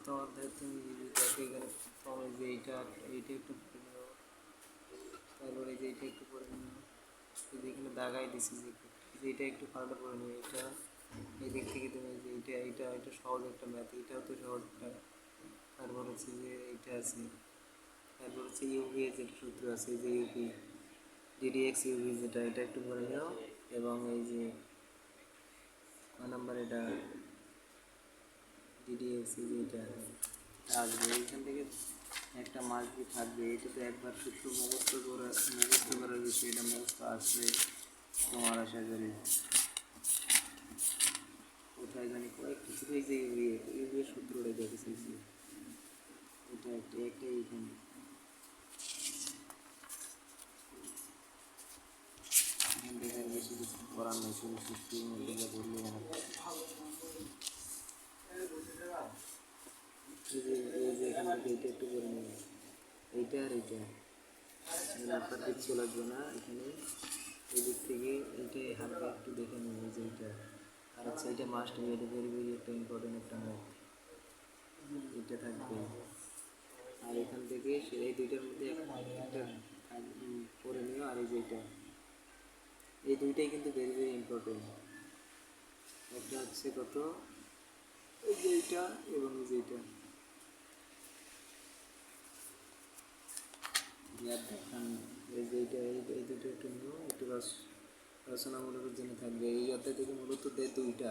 প্রথম অধ্যায় তুমি যদি দেখো এখানে প্রথম যে এইটা একটু পড়ে নিও, তারপরে যে এইটা একটু পড়ে নিও, যদি এখানে দাগাই দিছি যে এইটা একটু ভালো পড়ে নিও। এটা এই দিক থেকে তুমি যে এটা সহজ একটা ম্যাথ, এটাও তো সহজ একটা। তারপর হচ্ছে যে এইটা আছে, তারপর হচ্ছে ইউভি এর যেটা সূত্র আছে, এই যে ইউভি ডিডিএক্স ইউভি যেটা, এটা একটু পড়ে নিও। এবং এই যে কয় নাম্বার এটা ডিডিএক্স এই যে এটা আসবে, এইখান থেকে একটা মার্ক দিয়ে থাকবে। এটা তো একবার সূত্র মুখস্থ করার বিষয়, এটা মুখস্থ আসবে তোমার আশা করি। কোথায় জানি কয়েকটা শুধু এই যে ইউভিএর সূত্রটা দেখেছি, এটা একটা এইখানে দেখার বেশি কিছু করার নেই, শুধু সূত্রের মধ্যে যা বললে এই যে এখান থেকে এইটা একটু করে নেবে, এইটা আর এইটা আপনার কিচ্ছু লাগবে না এখানে। এই দিক থেকে এইটা হালকা একটু দেখে নেবে যে এইটা, আর হচ্ছে এইটা মাস্ট বি, এটা ভেরি ভেরি একটা ইম্পর্টেন্ট একটা ম্যাথ, এটা থাকবে। আর এখান থেকে এই দুইটার মধ্যে একটা করে নিও। আর এই যে এইটা, এই দুইটাই কিন্তু ভেরি ভেরি ইম্পর্টেন্ট। একটা হচ্ছে কত, এই যে এইটা এবং এই যে এইটা এই যে এইটা, এই দুটো একটু নিও, একটু রচনামূলকের জন্য থাকবে। এই অধ্যায় থেকে মূলত দেয় দুইটা,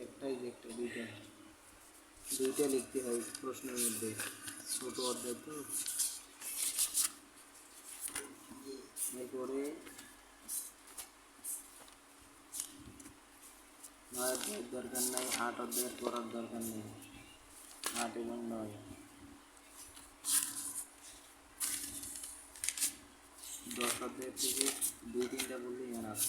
একটাই যে একটা দুইটা লিখতে হয় প্রশ্নের মধ্যে, ছোট অধ্যায় তো। এরপরে 9 অধ্যায়ের দরকার নাই, 8 অধ্যায়ের পড়ার দরকার নেই, 8 এবং 9 10 অধ্যায়ের থেকে 2-3টা বললেই এনাফ।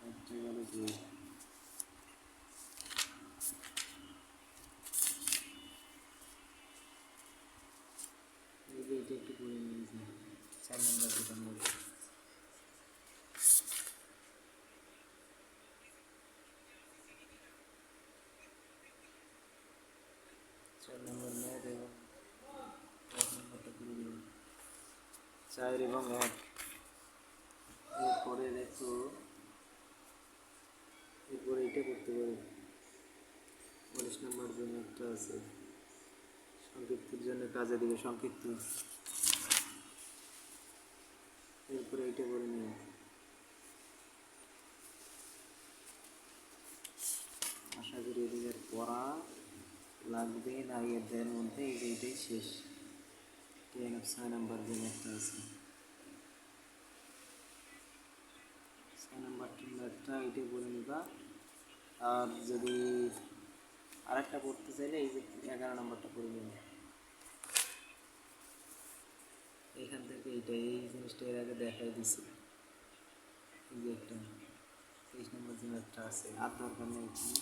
একটা গেল যে এটা একটু করে নিয়েছি 4 নম্বর যেটা মধ্যে 4 নম্বর ম্যাথ এবং 1 নম্বরটা করে দিন 4 এবং 1। এরপরে দেখো, এরপরে এটা করতে পারি 19 নম্বর যে ম্যাথটা আছে, সংক্ষিপ্তের জন্য কাজে দিবে সংক্ষিপ্ত। এরপরে এইটা করে নিই, আশা করি এদিকে পড়া লাগবে না। এই অধ্যায়ের মধ্যে এই যে এইটাই শেষ। 6 নম্বর যে ম্যাথটা আছে, 6 নম্বর ম্যাথটা এইটাই করে নিবা। আর যদি আরেকটা পড়তে চাইলে এই যে 11 নম্বরটা করে নেবে। এখান থেকে এইটা এই জিনিসটা এর আগে দেখাই দিছি, এই যে একটা 23 নম্বর যে ম্যাথটা আছে, আর দরকার নেই এখানে।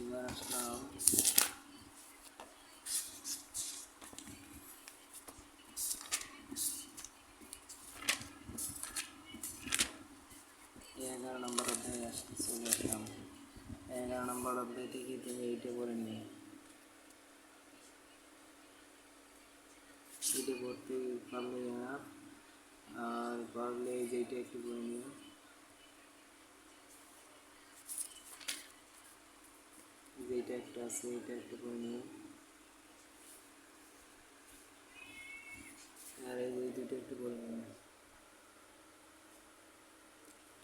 এবার আসলাম এই 11 নম্বর অধ্যায়ে চলে আসলাম। 11 নম্বর অধ্যায় থেকে তুমি এইটা করে নিয়ে, এইটা করতে পারলে না, আর পারলে এই যে এইটা একটু করে নিও, এই যে এইটা একটা আছে, এইটা একটু করে নিও। আর এই যে দুটো একটু করে নিও,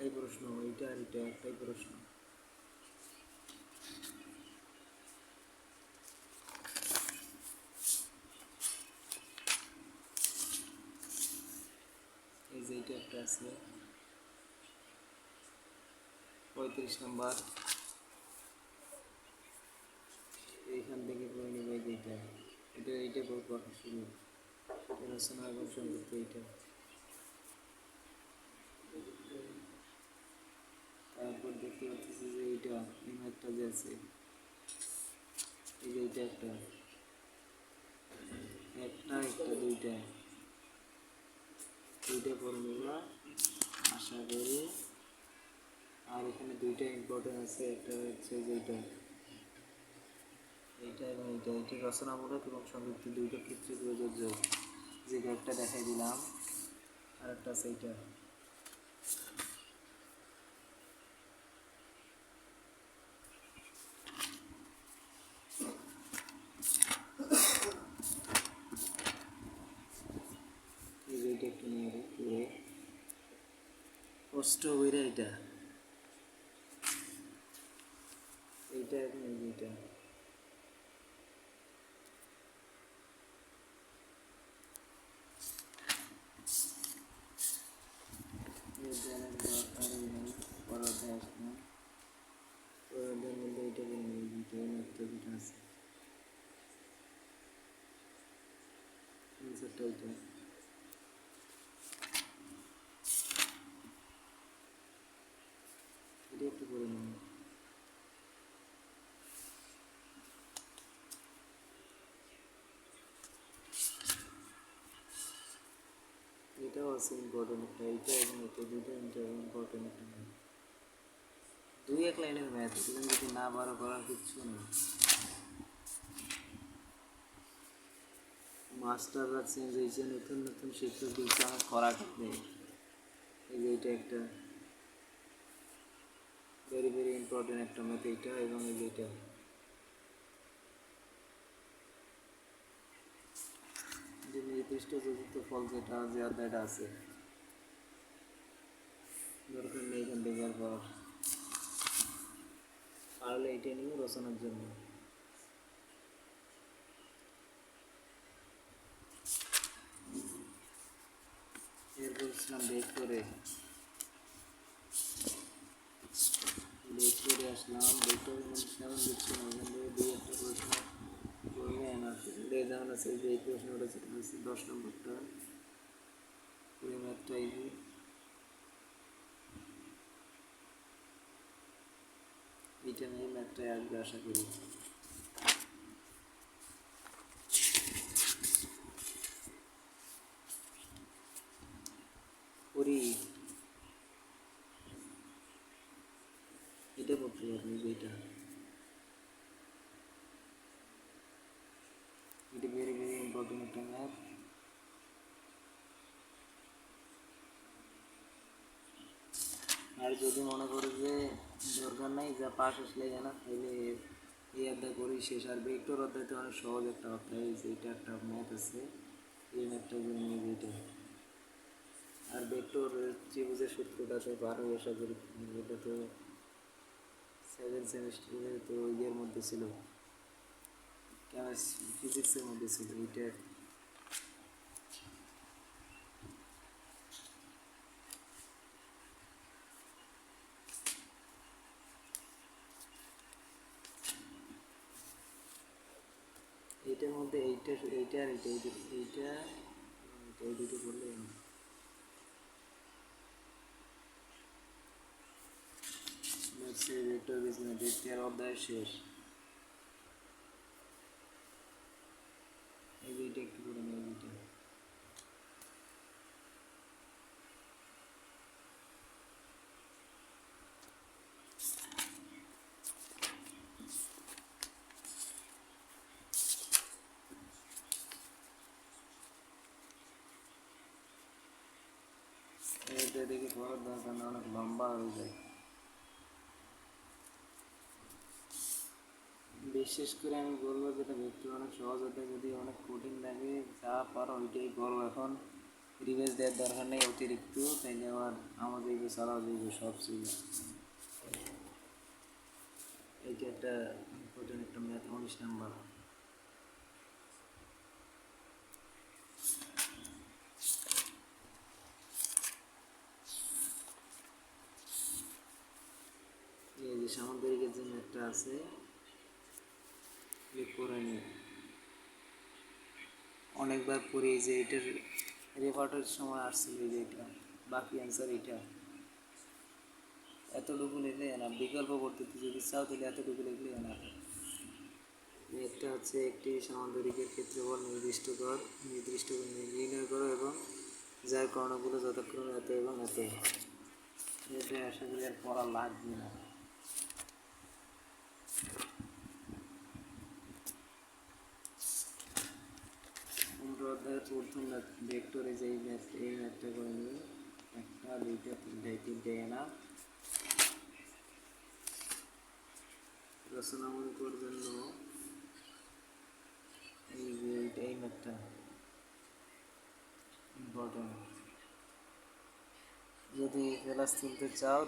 একটাই প্রশ্ন, এইটা আর এটা একটাই প্রশ্ন। এই যে এইটা একটা আছে 35 নম্বর, এইখান থেকে করে নিবে এই যে এইটা পড়া শুরু, রচনা এবং সংক্ষিপ্ত এইটা। তারপর দেখতে পাচ্ছি যে এইটা এই ম্যাথটা যে আছে, এই যে এইটা একটা একটা একটা দুইটা দুইটা ফর্মুলা আশা করি। আর এখানে দুইটা ইম্পর্টেন্ট আছে, একটা হচ্ছে যেটা এইটা এবং এইটা, এটি রচনামূলক এবং সংযুক্ত দুইটা ক্ষেত্রে প্রযোজ্য, যে একটা দেখাই দিলাম। আর একটা আছে এইটা, এই যে এইটা একটু নিয়ে পুরো কষ্ট হইরা এইটা এইটা এবং এইটা দরকারই নেই। পরতে আসলাম, পরদের মধ্যে এইটা করে নিয়ে দিতে মাত্র দুটো আছে, আনসারটা এইটা। এটা একটু করে নিন। এটাও আছে ইম্পর্টেন্ট একটা, এইটা এবং এটা দুটো ইম্পর্টেন্ট একটা ম্যাথ, দুই এক লাইনের ম্যাথ, এগুলো যদি না বারো করার কিচ্ছু নেই। মাস্টাররা চেঞ্জ হয়েছে, নতুন নতুন শিক্ষক দিচ্ছে, আমার করা নেই। এই যে এটা একটা ভেরি ভেরি ইম্পর্টেন্ট একটা ম্যাথ এইটা, এবং এই যে এটা যে নির্দিষ্ট চতুর্থ ফল যেটা যে অধ্যায়টা আছে, দরকার নেই এখান থেকে আর পর পারলে এটা নিয়ে রচনার জন্য। এরপর ইসলাম বেক করে আসলাম, বেকটা তেমন দিচ্ছি না, ওখান থেকে দুই একটা প্রশ্ন করলে না যেমন আছে যে এই প্রশ্নটা যেটা আছে 10 নম্বরটা, ওই ম্যাথটা এই যে এইটা নিয়ে ম্যাথটাই আসবে আশা করি। করি এটা করতে পারবো, যেটা এটা ভেরি ভেরি ইম্পর্টেন্ট একটা ম্যাথ। আর যদি মনে করো যে দরকার নাই, যা পাশ আসলে জানা, তাহলে এই অধ্যায় করি শেষ। আর ভেক্টর অধ্যায়তে অনেক সহজ একটা অধ্যায়, এইটা একটা ম্যাথ আছে, এই ম্যাথটা জন্য এইটা। আর ভেক্টর ত্রিভুজের সূত্রটা তো পারো আশা করি, এটা তো 7 সেমিস্টারে তো ইয়ের মধ্যে ছিল, ফিজিক্সের মধ্যে ছিল এইটা। এইটার মধ্যে এইটা এইটা আর এইটা এইটা এইটা এই দুটো করলে ভেক্টর বিজনেস দ্বিতীয় অধ্যায় শেষ। এই যে এইটা একটু করে নিয়ে এইটা এইটা দেখে পড়ার দরকার না, অনেক লম্বা হয়ে যায়। বিশেষ করে আমি বলবো যেটা ভেক্টর অনেক সহজ হতে, যদি অনেক কঠিন লাগে যা পারো ওইটাই করো, এখন রিভাইজ দেওয়ার দরকার নেই অতিরিক্ত, তাইলে আবার আমাদের চালাও যাবে সব ছিল। এইটা একটা ইম্পর্টেন্ট একটা ম্যাথ, 19 নম্বর। এই যে সামুদ্রিকের যে ম্যাথটা আছে করে নিই, অনেকবার পড়ি, যে এটার রেপার্টের সময় আসছিল এই যে এটা, বাকি অ্যান্সার এটা, এতটুকু লিখলে না, বিকল্প পদ্ধতি যদি চাও তাহলে এতটুকু লিখলে না। একটা হচ্ছে একটি সামান্তরিকের ক্ষেত্রফল নির্দিষ্ট নির্ণয় করো এবং যার কর্ণগুলো যথাক্রমে এত এবং এত। এটা আশা করি আর পড়া লাগবে না। 15 অধ্যায়ের প্রথম ভেক্টরে যে এই ম্যাথটা করে নিই। 1 2 3 না রচনামূলকের জন্য এই ম্যাথটা ইম্পর্টেন্ট। যদি ক্লাস তুলতে চাও